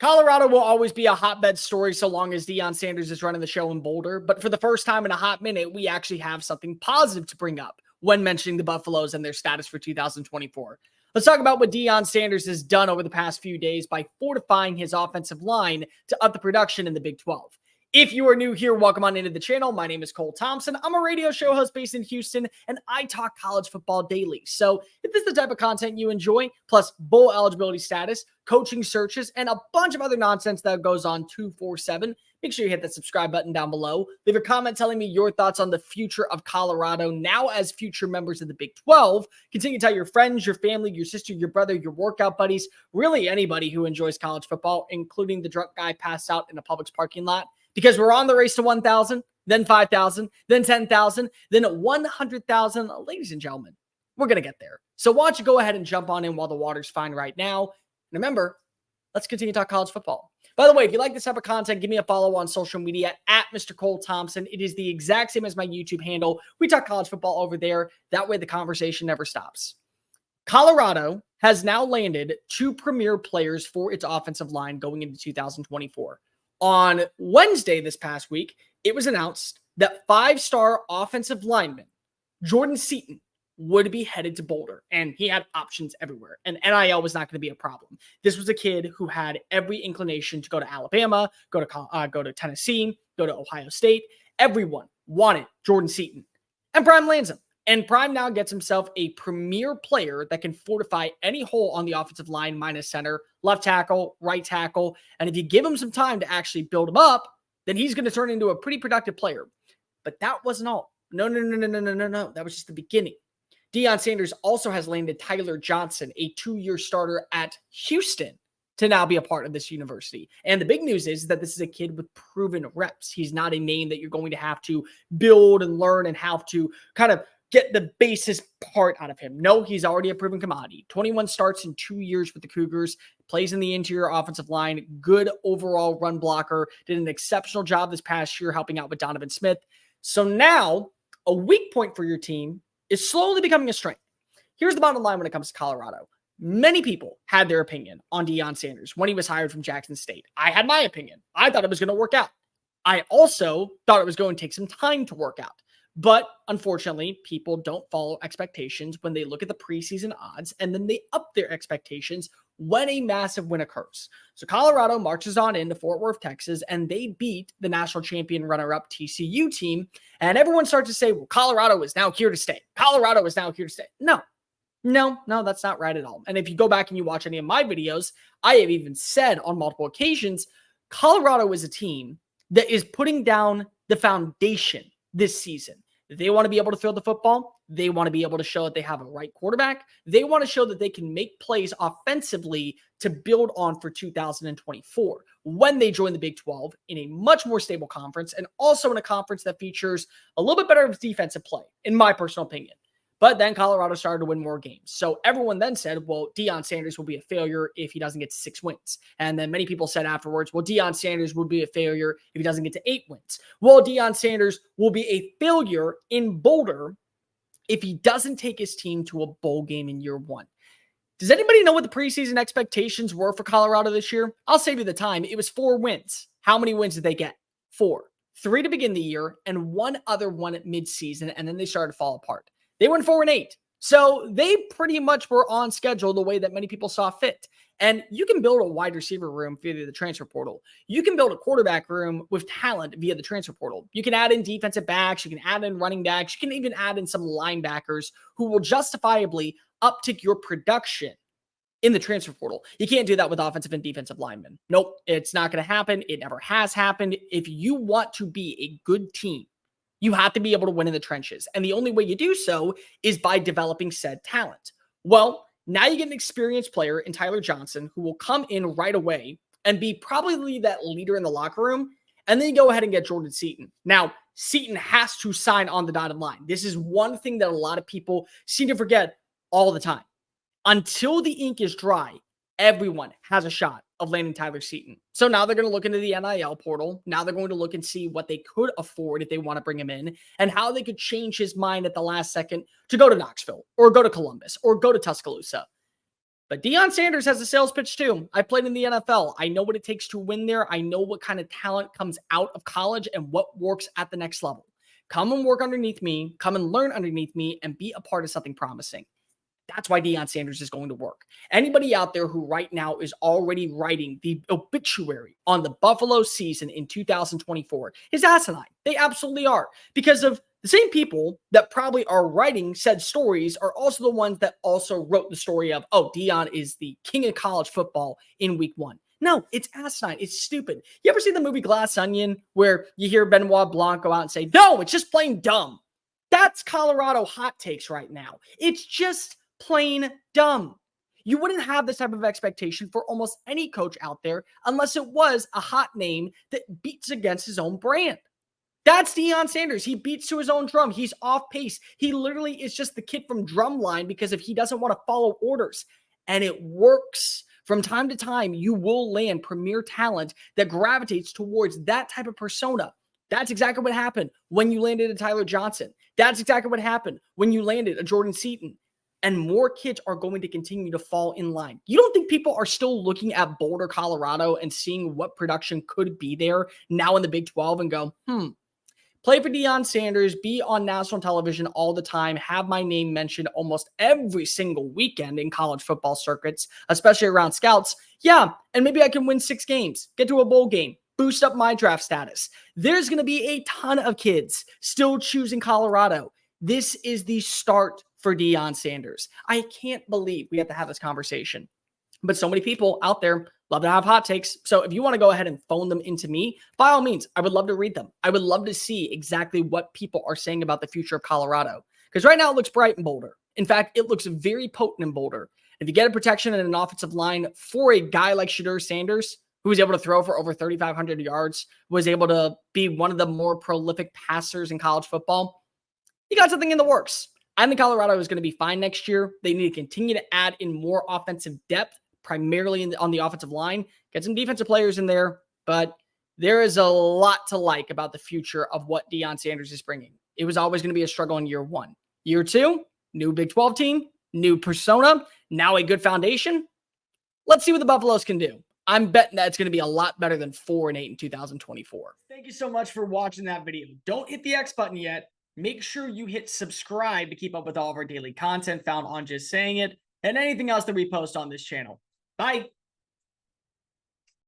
Colorado will always be a hotbed story so long as Deion Sanders is running the show in Boulder. But for the first time in a hot minute, we actually have something positive to bring up when mentioning the Buffaloes and their status for 2024. Let's talk about what Deion Sanders has done over the past few days by fortifying his offensive line to up the production in the Big 12. If you are new here, welcome on into the channel. My name is Cole Thompson. I'm a radio show host based in Houston, and I talk college football daily. So if this is the type of content you enjoy, plus bowl eligibility status, coaching searches, and a bunch of other nonsense that goes on 247, make sure you hit that subscribe button down below. Leave a comment telling me your thoughts on the future of Colorado now as future members of the Big 12. Continue to tell your friends, your family, your sister, your brother, your workout buddies, really anybody who enjoys college football, including the drunk guy passed out in a Publix parking lot. Because we're on the race to 1,000, then 5,000, then 10,000, then 100,000. Ladies and gentlemen, we're going to get there. So why don't you go ahead and jump on in while the water's fine right now. And remember, let's continue to talk college football. By the way, if you like this type of content, give me a follow on social media at Mr. Cole Thompson. It is the exact same as my YouTube handle. We talk college football over there. That way the conversation never stops. Colorado has now landed 2 premier players for its offensive line going into 2024. On Wednesday this past week, it was announced that 5-star offensive lineman Jordan Seaton would be headed to Boulder, and he had options everywhere, and NIL was not going to be a problem. This was a kid who had every inclination to go to Alabama, go to Tennessee, go to Ohio State. Everyone wanted Jordan Seaton, and Prime lands him. And Prime now gets himself a premier player that can fortify any hole on the offensive line minus center, left tackle, right tackle. And if you give him some time to actually build him up, then he's going to turn into a pretty productive player. But that wasn't all. No. That was just the beginning. Deion Sanders also has landed Tyler Johnson, a 2-year starter at Houston, to now be a part of this university. And the big news is that this is a kid with proven reps. He's not a name that you're going to have to build and learn and have to kind of get the basis part out of him. No, he's already a proven commodity. 21 starts in 2 years with the Cougars, plays in the interior offensive line, good overall run blocker, did an exceptional job this past year helping out with Donovan Smith. So now a weak point for your team is slowly becoming a strength. Here's the bottom line when it comes to Colorado. Many people had their opinion on Deion Sanders when he was hired from Jackson State. I had my opinion. I thought it was going to work out. I also thought it was going to take some time to work out. But unfortunately, people don't follow expectations when they look at the preseason odds, and then they up their expectations when a massive win occurs. So Colorado marches on into Fort Worth, Texas, and they beat the national champion runner-up TCU team. And everyone starts to say, well, Colorado is now here to stay. Colorado is now here to stay. No, that's not right at all. And if you go back and you watch any of my videos, I have even said on multiple occasions, Colorado is a team that is putting down the foundation this season. They want to be able to throw the football. They want to be able to show that they have a right quarterback. They want to show that they can make plays offensively to build on for 2024 when they join the Big 12 in a much more stable conference, and also in a conference that features a little bit better defensive play, in my personal opinion. But then Colorado started to win more games. So everyone then said, well, Deion Sanders will be a failure if he doesn't get to 6 wins. And then many people said afterwards, well, Deion Sanders will be a failure if he doesn't get to 8 wins. Well, Deion Sanders will be a failure in Boulder if he doesn't take his team to a bowl game in year 1. Does anybody know what the preseason expectations were for Colorado this year? I'll save you the time. It was 4 wins. How many wins did they get? 4. 3 to begin the year and 1 other one at midseason, and then they started to fall apart. They went 4-8. So they pretty much were on schedule the way that many people saw fit. And you can build a wide receiver room via the transfer portal. You can build a quarterback room with talent via the transfer portal. You can add in defensive backs. You can add in running backs. You can even add in some linebackers who will justifiably uptick your production in the transfer portal. You can't do that with offensive and defensive linemen. Nope, it's not going to happen. It never has happened. If you want to be a good team, you have to be able to win in the trenches. And the only way you do so is by developing said talent. Well, now you get an experienced player in Tyler Johnson who will come in right away and be probably that leader in the locker room. And then you go ahead and get Jordan Seaton. Now, Seaton has to sign on the dotted line. This is one thing that a lot of people seem to forget all the time. Until the ink is dry, everyone has a shot of landing Tyler Seaton. So now they're going to look into the NIL portal. Now they're going to look and see what they could afford if they want to bring him in, and how they could change his mind at the last second to go to Knoxville or go to Columbus or go to Tuscaloosa. But Deion Sanders has a sales pitch too. I played in the NFL. I know what it takes to win there. I know what kind of talent comes out of college and what works at the next level. Come and work underneath me, come and learn underneath me, and be a part of something promising. That's why Deion Sanders is going to work. Anybody out there who right now is already writing the obituary on the Buffalo season in 2024 is asinine. They absolutely are. Because of the same people that probably are writing said stories are also the ones that also wrote the story of, oh, Deion is the king of college football in week 1. No, it's asinine. It's stupid. You ever see the movie Glass Onion where you hear Benoit Blanc go out and say, no, it's just plain dumb? That's Colorado hot takes right now. It's just plain dumb. You wouldn't have this type of expectation for almost any coach out there unless it was a hot name that beats against his own brand. That's Deion Sanders. He beats to his own drum. He's off pace. He literally is just the kid from Drumline because if he doesn't want to follow orders, and it works. From time to time, you will land premier talent that gravitates towards that type of persona. That's exactly what happened when you landed a Tyler Johnson. That's exactly what happened when you landed a Jordan Seaton. And more kids are going to continue to fall in line. You don't think people are still looking at Boulder, Colorado and seeing what production could be there now in the Big 12 and go, play for Deion Sanders, be on national television all the time, have my name mentioned almost every single weekend in college football circuits, especially around scouts. Yeah, and maybe I can win 6 games, get to a bowl game, boost up my draft status. There's going to be a ton of kids still choosing Colorado. This is the start for Deion Sanders. I can't believe we have to have this conversation. But so many people out there love to have hot takes. So if you want to go ahead and phone them into me, by all means, I would love to read them. I would love to see exactly what people are saying about the future of Colorado. Because right now it looks bright in Boulder. In fact, it looks very potent in Boulder. If you get a protection and an offensive line for a guy like Shedeur Sanders, who was able to throw for over 3,500 yards, was able to be one of the more prolific passers in college football, you got something in the works. I think Colorado is going to be fine next year. They need to continue to add in more offensive depth, primarily on the offensive line. Get some defensive players in there, but there is a lot to like about the future of what Deion Sanders is bringing. It was always going to be a struggle in year 1. Year 2, new Big 12 team, new persona, now a good foundation. Let's see what the Buffaloes can do. I'm betting that it's going to be a lot better than 4-8 in 2024. Thank you so much for watching that video. Don't hit the X button yet. Make sure you hit subscribe to keep up with all of our daily content found on Just Saying It and anything else that we post on this channel. Bye.